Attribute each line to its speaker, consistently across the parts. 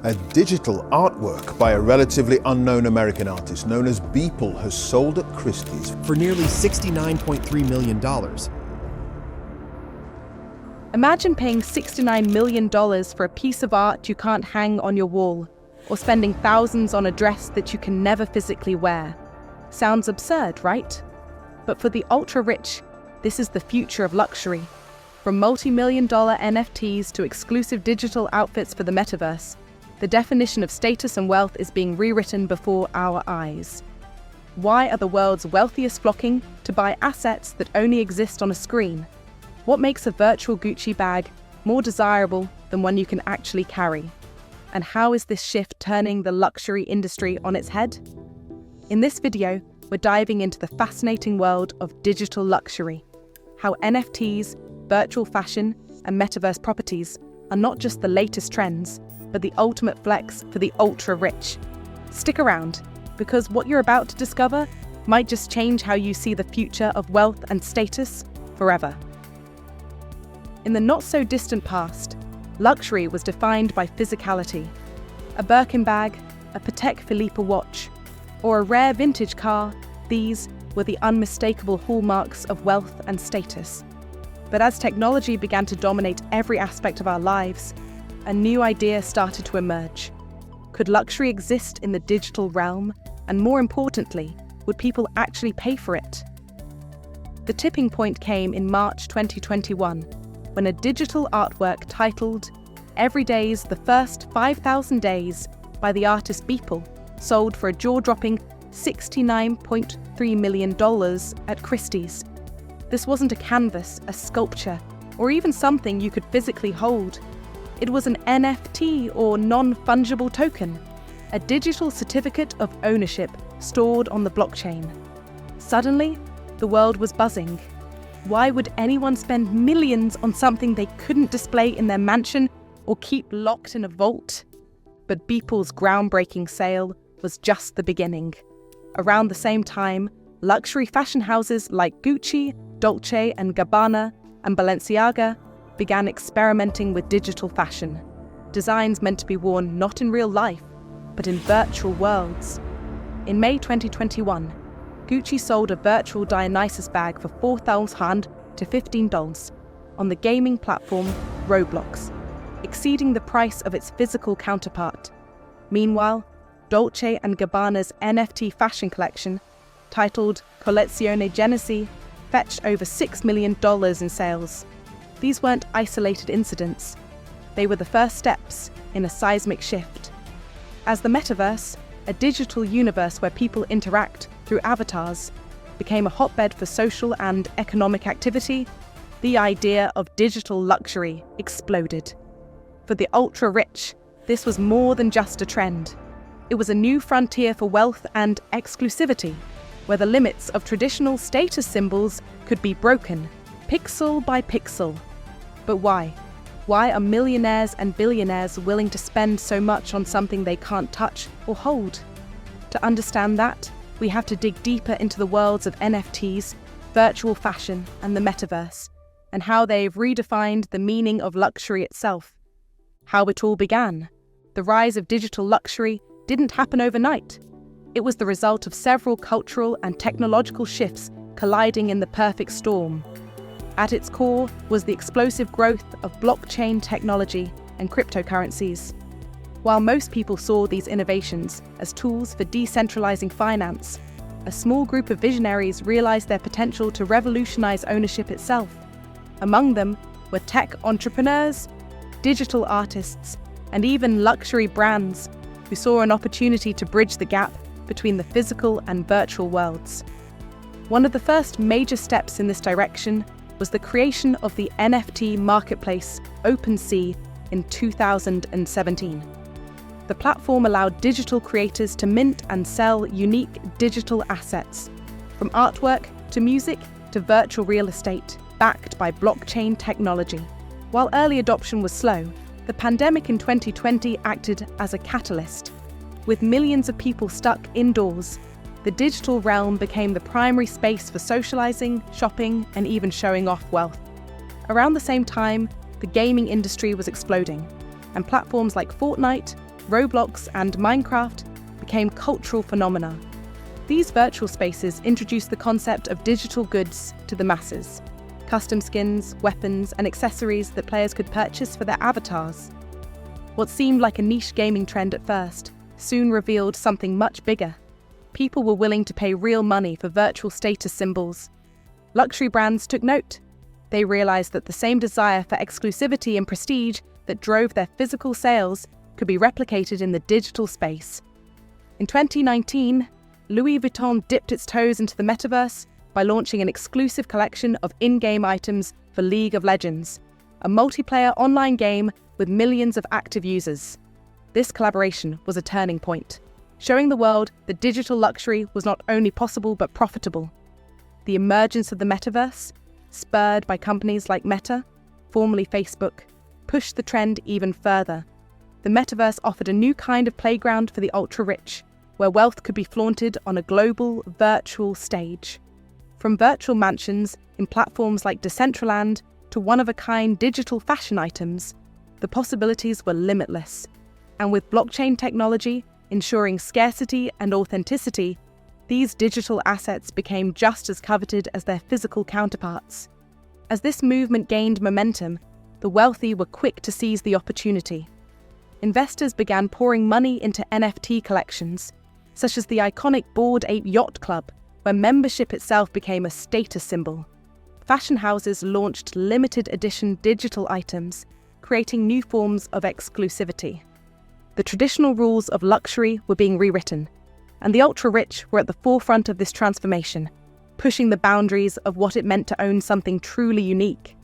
Speaker 1: A digital artwork by a relatively unknown American artist known as Beeple has sold at Christie's
Speaker 2: for nearly $69.3 million.
Speaker 3: Imagine paying $69 million for a piece of art you can't hang on your wall, or spending thousands on a dress that you can never physically wear. Sounds absurd, right? But for the ultra-rich, this is the future of luxury. From multi-million-dollar NFTs to exclusive digital outfits for the metaverse, the definition of status and wealth is being rewritten before our eyes. Why are the world's wealthiest flocking to buy assets that only exist on a screen? What makes a virtual Gucci bag more desirable than one you can actually carry? And how is this shift turning the luxury industry on its head? In this video, we're diving into the fascinating world of digital luxury, how NFTs, virtual fashion, and metaverse properties are not just the latest trends, but the ultimate flex for the ultra-rich. Stick around, because what you're about to discover might just change how you see the future of wealth and status forever. In the not-so-distant past, luxury was defined by physicality. A Birkin bag, a Patek Philippe watch, or a rare vintage car, these were the unmistakable hallmarks of wealth and status. But as technology began to dominate every aspect of our lives, a new idea started to emerge. Could luxury exist in the digital realm? And more importantly, would people actually pay for it? The tipping point came in March 2021, when a digital artwork titled "Every Day's the First 5,000 Days" by the artist Beeple sold for a jaw-dropping $69.3 million at Christie's. This wasn't a canvas, a sculpture, or even something you could physically hold. It was an NFT, or non-fungible token, a digital certificate of ownership stored on the blockchain. Suddenly, the world was buzzing. Why would anyone spend millions on something they couldn't display in their mansion or keep locked in a vault? But Beeple's groundbreaking sale was just the beginning. Around the same time, luxury fashion houses like Gucci, Dolce and Gabbana, and Balenciaga began experimenting with digital fashion. Designs meant to be worn not in real life, but in virtual worlds. In May 2021, Gucci sold a virtual Dionysus bag for $4,000 to $15 on the gaming platform Roblox, exceeding the price of its physical counterpart. Meanwhile, Dolce & Gabbana's NFT fashion collection, titled Collezione Genesi, fetched over $6 million in sales. These weren't isolated incidents. They were the first steps in a seismic shift. As the metaverse, a digital universe where people interact through avatars, became a hotbed for social and economic activity, the idea of digital luxury exploded. For the ultra-rich, this was more than just a trend. It was a new frontier for wealth and exclusivity, where the limits of traditional status symbols could be broken, pixel by pixel. But why? Why are millionaires and billionaires willing to spend so much on something they can't touch or hold? To understand that, we have to dig deeper into the worlds of NFTs, virtual fashion, and the metaverse, and how they've redefined the meaning of luxury itself. How it all began. The rise of digital luxury didn't happen overnight. It was the result of several cultural and technological shifts colliding in the perfect storm. At its core was the explosive growth of blockchain technology and cryptocurrencies. While most people saw these innovations as tools for decentralizing finance, a small group of visionaries realized their potential to revolutionize ownership itself. Among them were tech entrepreneurs, digital artists, and even luxury brands who saw an opportunity to bridge the gap between the physical and virtual worlds. One of the first major steps in this direction was the creation of the NFT marketplace OpenSea in 2017. The platform allowed digital creators to mint and sell unique digital assets, from artwork to music to virtual real estate, backed by blockchain technology. While early adoption was slow, the pandemic in 2020 acted as a catalyst. With millions of people stuck indoors, the digital realm became the primary space for socializing, shopping, and even showing off wealth. Around the same time, the gaming industry was exploding, and platforms like Fortnite, Roblox, and Minecraft became cultural phenomena. These virtual spaces introduced the concept of digital goods to the masses. Custom skins, weapons, and accessories that players could purchase for their avatars. What seemed like a niche gaming trend at first soon revealed something much bigger. People were willing to pay real money for virtual status symbols. Luxury brands took note. They realized that the same desire for exclusivity and prestige that drove their physical sales could be replicated in the digital space. In 2019, Louis Vuitton dipped its toes into the metaverse by launching an exclusive collection of in-game items for League of Legends, a multiplayer online game with millions of active users. This collaboration was a turning point, showing the world that digital luxury was not only possible but profitable. The emergence of the metaverse, spurred by companies like Meta, formerly Facebook, pushed the trend even further. The metaverse offered a new kind of playground for the ultra-rich, where wealth could be flaunted on a global, virtual stage. From virtual mansions in platforms like Decentraland to one-of-a-kind digital fashion items, the possibilities were limitless. And with blockchain technology ensuring scarcity and authenticity, these digital assets became just as coveted as their physical counterparts. As this movement gained momentum, the wealthy were quick to seize the opportunity. Investors began pouring money into NFT collections, such as the iconic Bored Ape Yacht Club, where membership itself became a status symbol. Fashion houses launched limited edition digital items, creating new forms of exclusivity. The traditional rules of luxury were being rewritten, and the ultra-rich were at the forefront of this transformation, pushing the boundaries of what it meant to own something truly unique.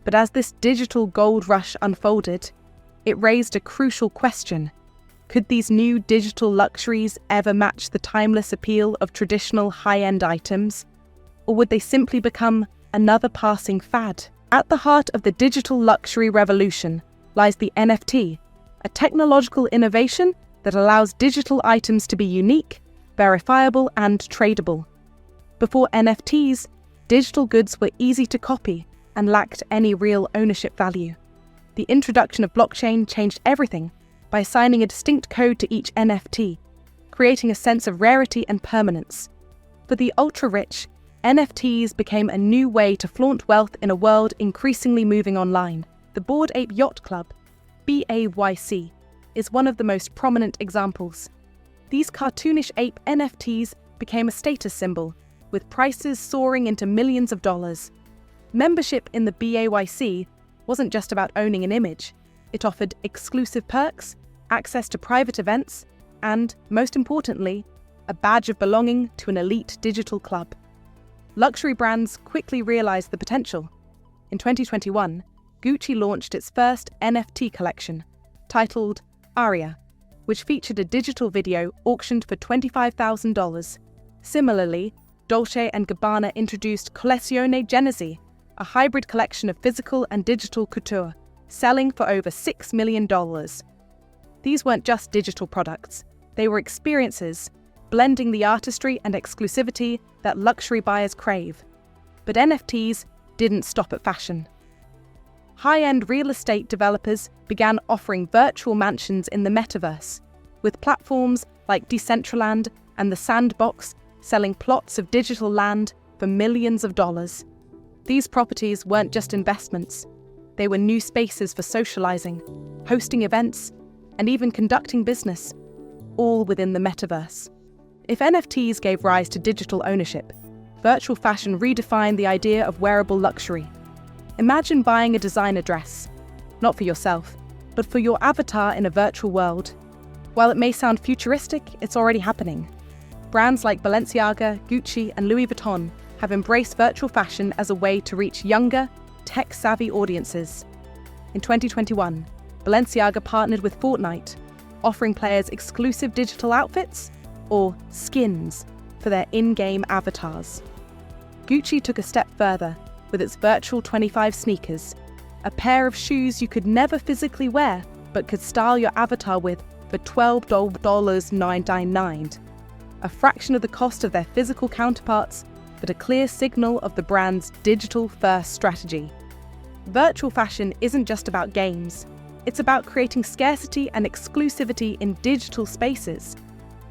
Speaker 3: But as this digital gold rush unfolded, it raised a crucial question. Could these new digital luxuries ever match the timeless appeal of traditional high-end items? Or would they simply become another passing fad? At the heart of the digital luxury revolution lies the NFT, a technological innovation that allows digital items to be unique, verifiable, and tradable. Before NFTs, digital goods were easy to copy and lacked any real ownership value. The introduction of blockchain changed everything by assigning a distinct code to each NFT, creating a sense of rarity and permanence. For the ultra-rich, NFTs became a new way to flaunt wealth in a world increasingly moving online. The Bored Ape Yacht Club, BAYC, is one of the most prominent examples. These cartoonish ape NFTs became a status symbol, with prices soaring into millions of dollars. Membership in the BAYC wasn't just about owning an image. It offered exclusive perks, access to private events, and, most importantly, a badge of belonging to an elite digital club. Luxury brands quickly realized the potential. In 2021, Gucci launched its first NFT collection, titled Aria, which featured a digital video auctioned for $25,000. Similarly, Dolce & Gabbana introduced Collezione Genesi, a hybrid collection of physical and digital couture, selling for over $6 million. These weren't just digital products, they were experiences, blending the artistry and exclusivity that luxury buyers crave. But NFTs didn't stop at fashion. High-end real estate developers began offering virtual mansions in the metaverse, with platforms like Decentraland and The Sandbox selling plots of digital land for millions of dollars. These properties weren't just investments, they were new spaces for socializing, hosting events, and even conducting business, all within the metaverse. If NFTs gave rise to digital ownership, virtual fashion redefined the idea of wearable luxury. Imagine buying a designer dress, not for yourself, but for your avatar in a virtual world. While it may sound futuristic, it's already happening. Brands like Balenciaga, Gucci, and Louis Vuitton have embraced virtual fashion as a way to reach younger, tech-savvy audiences. In 2021, Balenciaga partnered with Fortnite, offering players exclusive digital outfits, or skins, for their in-game avatars. Gucci took a step further with its virtual 25 sneakers, a pair of shoes you could never physically wear but could style your avatar with for $12.99, a fraction of the cost of their physical counterparts, but a clear signal of the brand's digital-first strategy. Virtual fashion isn't just about games, It's about creating scarcity and exclusivity in digital spaces.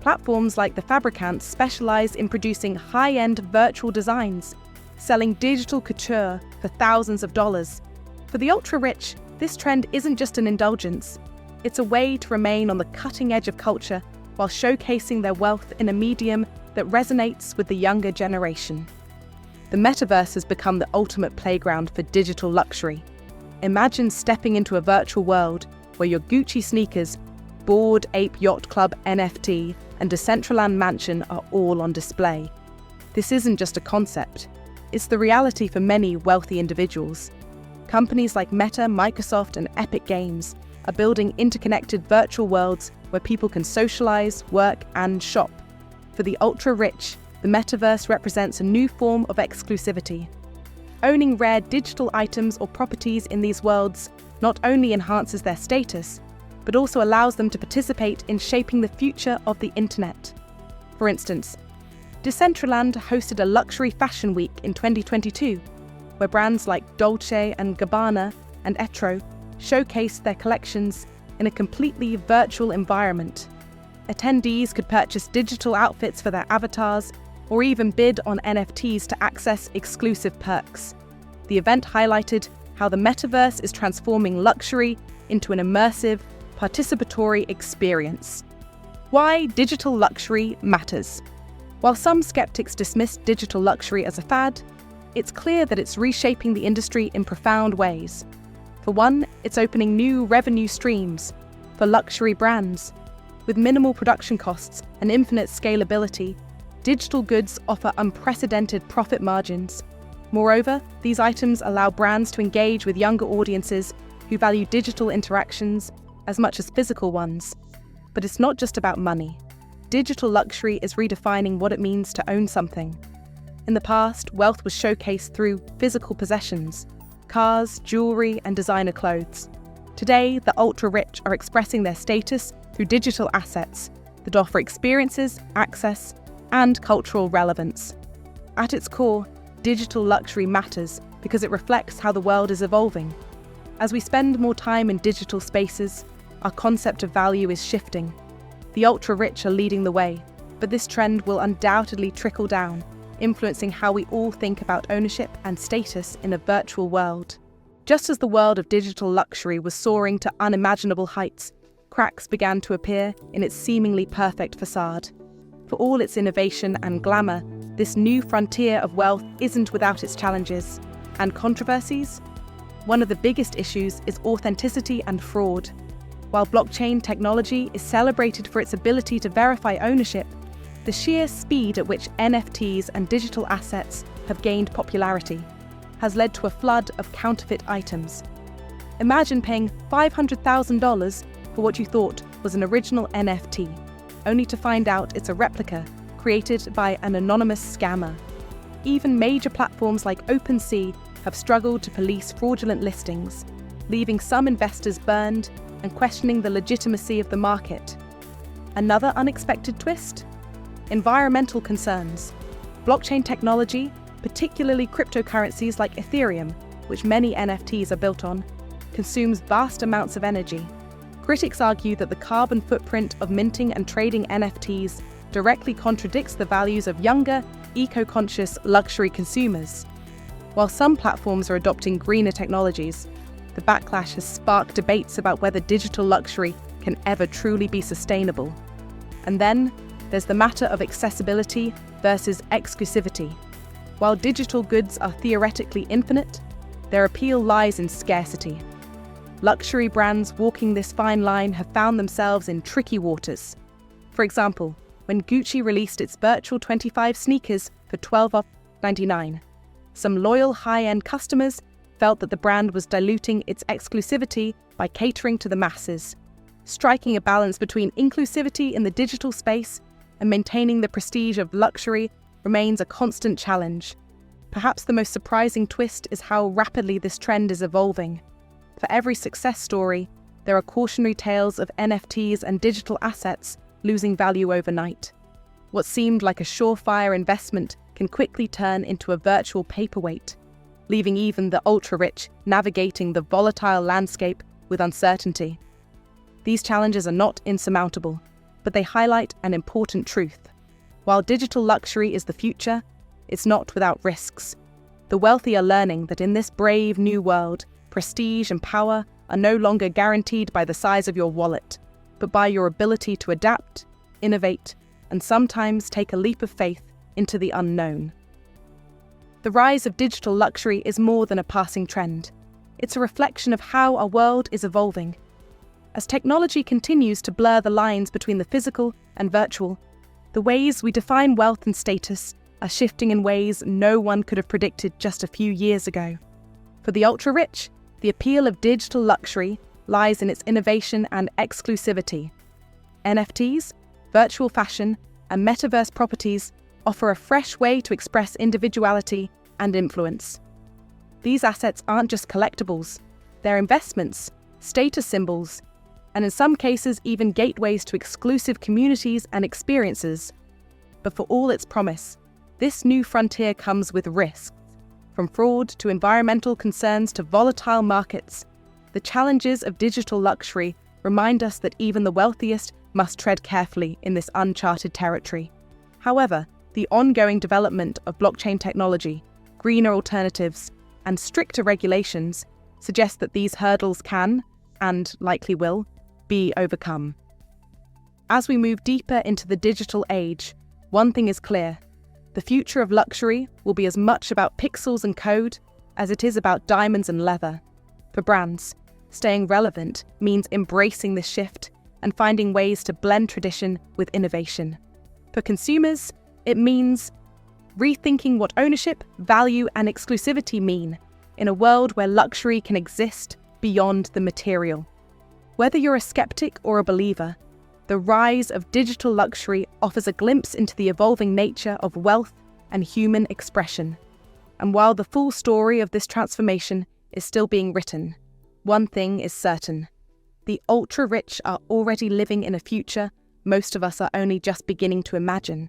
Speaker 3: Platforms like the Fabricants specialize in producing high-end virtual designs, selling digital couture for thousands of dollars. For the ultra-rich, this trend isn't just an indulgence. It's a way to remain on the cutting edge of culture while showcasing their wealth in a medium that resonates with the younger generation. The metaverse has become the ultimate playground for digital luxury. Imagine stepping into a virtual world where your Gucci sneakers, Bored Ape Yacht Club NFT, and Decentraland mansion are all on display. This isn't just a concept. It's the reality for many wealthy individuals. Companies like Meta, Microsoft, and Epic Games are building interconnected virtual worlds where people can socialize, work, and shop. For the ultra-rich, the metaverse represents a new form of exclusivity. Owning rare digital items or properties in these worlds not only enhances their status, but also allows them to participate in shaping the future of the internet. For instance, Decentraland hosted a luxury fashion week in 2022, where brands like Dolce and Gabbana and Etro showcased their collections in a completely virtual environment. Attendees could purchase digital outfits for their avatars or even bid on NFTs to access exclusive perks. The event highlighted how the metaverse is transforming luxury into an immersive, participatory experience. Why digital luxury matters. While some skeptics dismiss digital luxury as a fad, it's clear that it's reshaping the industry in profound ways. For one, it's opening new revenue streams for luxury brands. With minimal production costs and infinite scalability, digital goods offer unprecedented profit margins. Moreover, these items allow brands to engage with younger audiences who value digital interactions as much as physical ones. But it's not just about money. Digital luxury is redefining what it means to own something. In the past, wealth was showcased through physical possessions, cars, jewelry, and designer clothes. Today, the ultra-rich are expressing their status through digital assets that offer experiences, access, and cultural relevance. At its core, digital luxury matters because it reflects how the world is evolving. As we spend more time in digital spaces, our concept of value is shifting. The ultra-rich are leading the way, but this trend will undoubtedly trickle down, influencing how we all think about ownership and status in a virtual world. Just as the world of digital luxury was soaring to unimaginable heights, cracks began to appear in its seemingly perfect facade. For all its innovation and glamour, this new frontier of wealth isn't without its challenges and controversies. One of the biggest issues is authenticity and fraud. While blockchain technology is celebrated for its ability to verify ownership, the sheer speed at which NFTs and digital assets have gained popularity has led to a flood of counterfeit items. Imagine paying $500,000 for what you thought was an original NFT, only to find out it's a replica created by an anonymous scammer. Even major platforms like OpenSea have struggled to police fraudulent listings, leaving some investors burned and questioning the legitimacy of the market. Another unexpected twist? Environmental concerns. Blockchain technology, particularly cryptocurrencies like Ethereum, which many NFTs are built on, consumes vast amounts of energy. Critics argue that the carbon footprint of minting and trading NFTs directly contradicts the values of younger, eco-conscious luxury consumers. While some platforms are adopting greener technologies, the backlash has sparked debates about whether digital luxury can ever truly be sustainable. And then, there's the matter of accessibility versus exclusivity. While digital goods are theoretically infinite, their appeal lies in scarcity. Luxury brands walking this fine line have found themselves in tricky waters. For example, when Gucci released its virtual 25 sneakers for $12.99, some loyal high-end customers felt that the brand was diluting its exclusivity by catering to the masses. Striking a balance between inclusivity in the digital space and maintaining the prestige of luxury remains a constant challenge. Perhaps the most surprising twist is how rapidly this trend is evolving. For every success story, there are cautionary tales of NFTs and digital assets losing value overnight. What seemed like a surefire investment can quickly turn into a virtual paperweight, leaving even the ultra-rich navigating the volatile landscape with uncertainty. These challenges are not insurmountable, but they highlight an important truth. While digital luxury is the future, it's not without risks. The wealthy are learning that in this brave new world, prestige and power are no longer guaranteed by the size of your wallet, but by your ability to adapt, innovate, and sometimes take a leap of faith into the unknown. The rise of digital luxury is more than a passing trend. It's a reflection of how our world is evolving. As technology continues to blur the lines between the physical and virtual, the ways we define wealth and status are shifting in ways no one could have predicted just a few years ago. For the ultra-rich, the appeal of digital luxury lies in its innovation and exclusivity. NFTs, virtual fashion, and metaverse properties offer a fresh way to express individuality and influence. These assets aren't just collectibles, they're investments, status symbols, and in some cases even gateways to exclusive communities and experiences. But for all its promise, this new frontier comes with risks. From fraud to environmental concerns to volatile markets, the challenges of digital luxury remind us that even the wealthiest must tread carefully in this uncharted territory. However, the ongoing development of blockchain technology, greener alternatives, and stricter regulations suggest that these hurdles can, and likely will, be overcome. As we move deeper into the digital age, one thing is clear: the future of luxury will be as much about pixels and code as it is about diamonds and leather. For brands, staying relevant means embracing this shift and finding ways to blend tradition with innovation. For consumers, it means rethinking what ownership, value, and exclusivity mean in a world where luxury can exist beyond the material. Whether you're a skeptic or a believer, the rise of digital luxury offers a glimpse into the evolving nature of wealth and human expression. And while the full story of this transformation is still being written, one thing is certain: the ultra-rich are already living in a future most of us are only just beginning to imagine.